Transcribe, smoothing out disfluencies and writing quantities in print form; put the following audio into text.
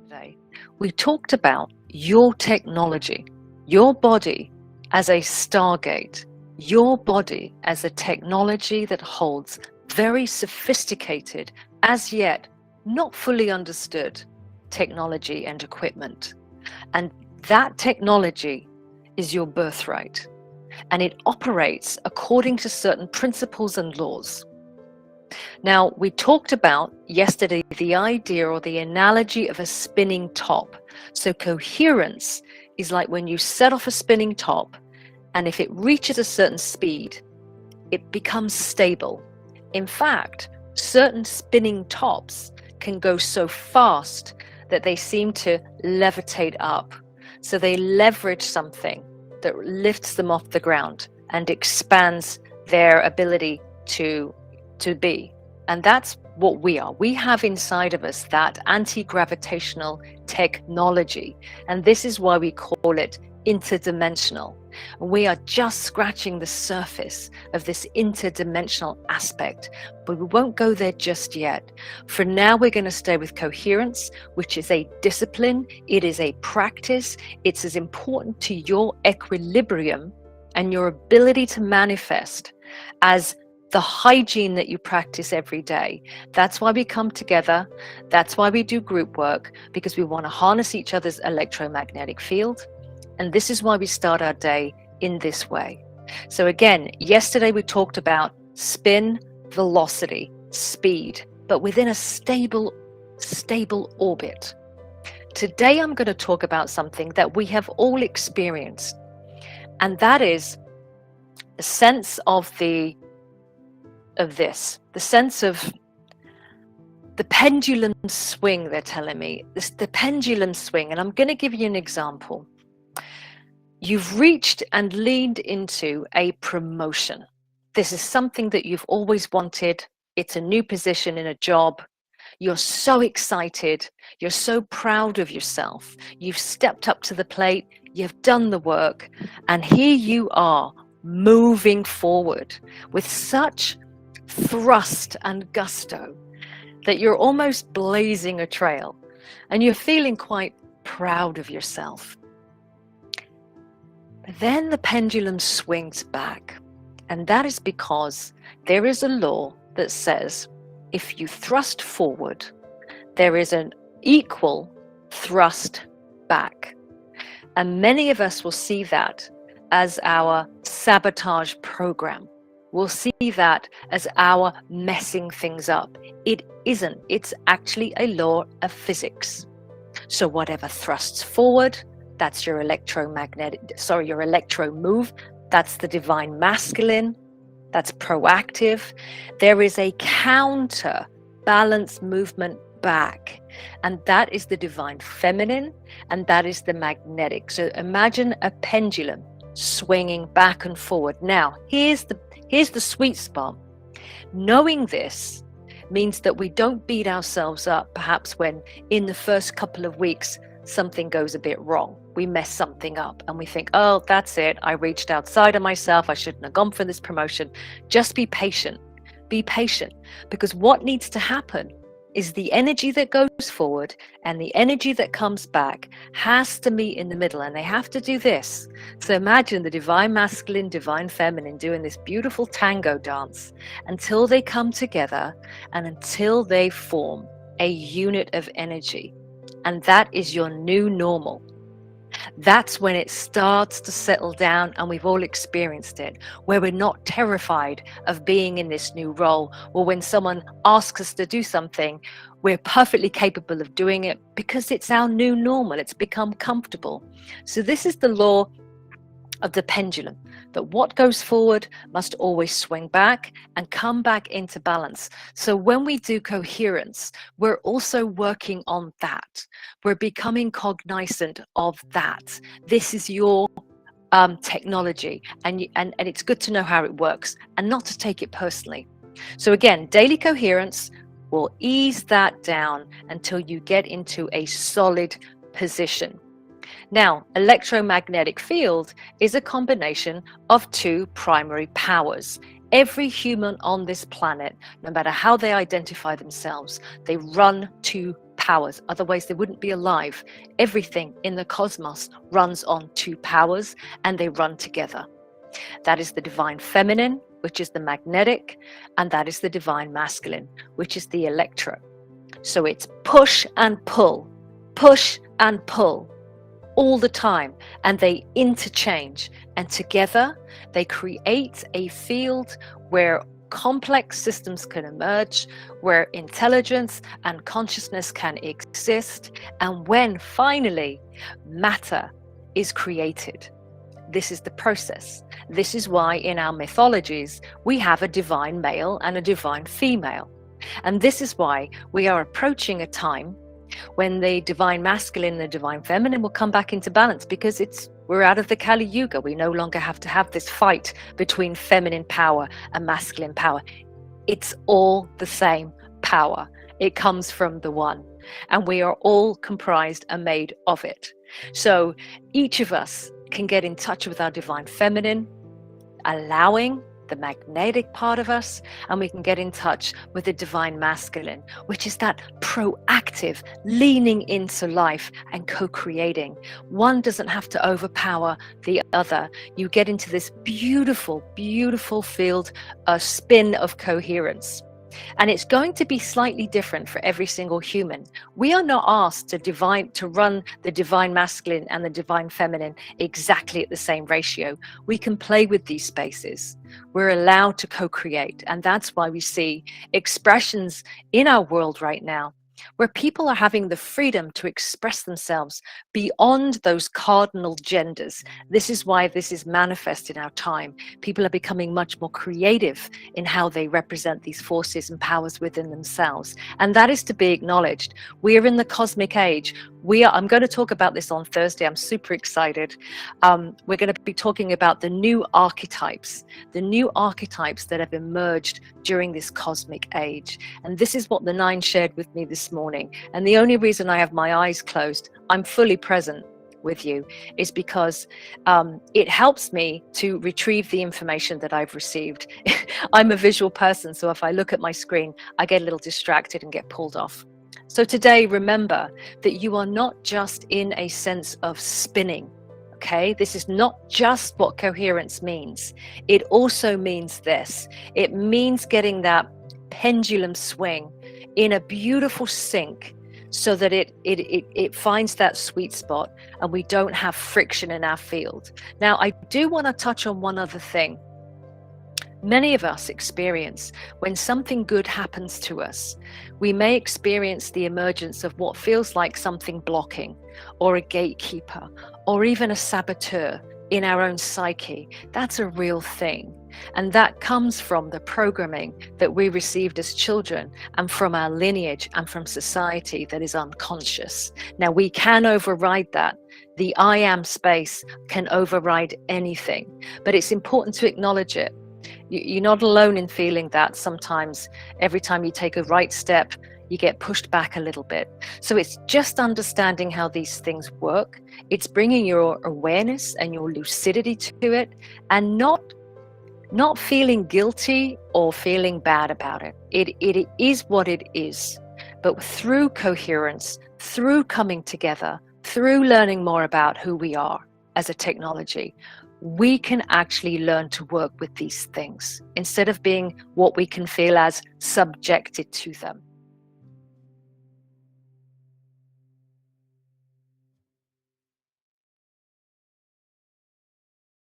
Yesterday, we talked about your technology, your body as a stargate, your body as a technology that holds very sophisticated, as yet not fully understood technology and equipment. And that technology is your birthright, and it operates according to certain principles and laws. Now, we talked about yesterday the idea or the analogy of a spinning top. So coherence is like when you set off a spinning top, and if it reaches a certain speed, it becomes stable. In fact, certain spinning tops can go so fast that they seem to levitate up. So they leverage something that lifts them off the ground and expands their ability to be. And that's what we are. We have inside of us that anti-gravitational technology. And this is why we call it interdimensional. We are just scratching the surface of this interdimensional aspect, but we won't go there just yet. For now, we're going to stay with coherence, which is a discipline. It is a practice. It's as important to your equilibrium and your ability to manifest as the hygiene that you practice every day. That's why we come together. That's why we do group work, because we want to harness each other's electromagnetic field. And this is why we start our day in this way. So again, yesterday we talked about spin, velocity, speed, but within a stable orbit. Today I'm going to talk about something that we have all experienced, and that is the sense of the sense of the pendulum swing. They're telling me the pendulum swing, and I'm going to give you an example. You've reached and leaned into a promotion. This is something that you've always wanted. It's a new position in a job. You're so excited. You're so proud of yourself. You've stepped up to the plate. You've done the work. And here you are moving forward with such thrust and gusto that you're almost blazing a trail, and you're feeling quite proud of yourself. But then the pendulum swings back, and that is because there is a law that says if you thrust forward, there is an equal thrust back. And many of us will see that as our sabotage program. We'll see that as our messing things up. It isn't. It's actually a law of physics. So whatever thrusts forward, that's your electro move. That's the divine masculine. That's proactive. There is a counter balance movement back, and that is the divine feminine, and that is the magnetic. So imagine a pendulum swinging back and forward. Now, here's the sweet spot. Knowing this means that we don't beat ourselves up perhaps when in the first couple of weeks something goes a bit wrong. We mess something up and we think, oh, that's it. I reached outside of myself. I shouldn't have gone for this promotion. Just be patient. Be patient, because what needs to happen is the energy that goes forward and the energy that comes back has to meet in the middle, and they have to do this. So imagine the divine masculine, divine feminine doing this beautiful tango dance until they come together and until they form a unit of energy. And that is your new normal. That's when it starts to settle down, and we've all experienced it, where we're not terrified of being in this new role, or when someone asks us to do something, we're perfectly capable of doing it because it's our new normal. It's become comfortable. So this is the law of the pendulum, that what goes forward must always swing back and come back into balance. So when we do coherence, we're also working on that. We're becoming cognizant of that. This is your technology, and it's good to know how it works and not to take it personally. So again, daily coherence will ease that down until you get into a solid position. Now, electromagnetic field is a combination of two primary powers. Every human on this planet, no matter how they identify themselves, they run two powers, otherwise they wouldn't be alive. Everything in the cosmos runs on two powers, and they run together. That is the divine feminine, which is the magnetic, and that is the divine masculine, which is the electro. So it's push and pull all the time, and they interchange, and together they create a field where complex systems can emerge, where intelligence and consciousness can exist, and when finally matter is created. This is the process. This is why in our mythologies we have a divine male and a divine female. And this is why we are approaching a time when the divine masculine and the divine feminine will come back into balance, because we're out of the Kali Yuga. We no longer have to have this fight between feminine power and masculine power. It's all the same power. It comes from the one, and we are all comprised and made of it. So each of us can get in touch with our divine feminine, allowing the magnetic part of us, and we can get in touch with the divine masculine, which is that proactive leaning into life and co-creating. One doesn't have to overpower the other. You get into this beautiful, beautiful field, a spin of coherence. And it's going to be slightly different for every single human. We are not asked to run the divine masculine and the divine feminine exactly at the same ratio. We can play with these spaces. We're allowed to co-create. And that's why we see expressions in our world right now where people are having the freedom to express themselves beyond those cardinal genders. This is why this is manifest in our time. People are becoming much more creative in how they represent these forces and powers within themselves. And that is to be acknowledged. We are in the cosmic age. I'm going to talk about this on Thursday. I'm super excited. We're going to be talking about the new archetypes that have emerged during this cosmic age. And this is what the Nine shared with me this morning. And the only reason I have my eyes closed, I'm fully present with you, is because it helps me to retrieve the information that I've received. I'm a visual person, so if I look at my screen, I get a little distracted and get pulled off. So today, remember that you are not just in a sense of spinning. Okay, this is not just what coherence means. It also means this. It means getting that pendulum swing in a beautiful sync so that it finds that sweet spot and we don't have friction in our field. Now, I do want to touch on one other thing. Many of us experience when something good happens to us, we may experience the emergence of what feels like something blocking, or a gatekeeper, or even a saboteur in our own psyche. That's a real thing. And that comes from the programming that we received as children and from our lineage and from society that is unconscious. Now, we can override that. The I am space can override anything, but it's important to acknowledge it. You're not alone in feeling that. Sometimes every time you take a right step, you get pushed back a little bit. So it's just understanding how these things work. It's bringing your awareness and your lucidity to it, and not feeling guilty or feeling bad about it. It is what it is. But through coherence, through coming together, through learning more about who we are as a technology, we can actually learn to work with these things instead of being what we can feel as subjected to them.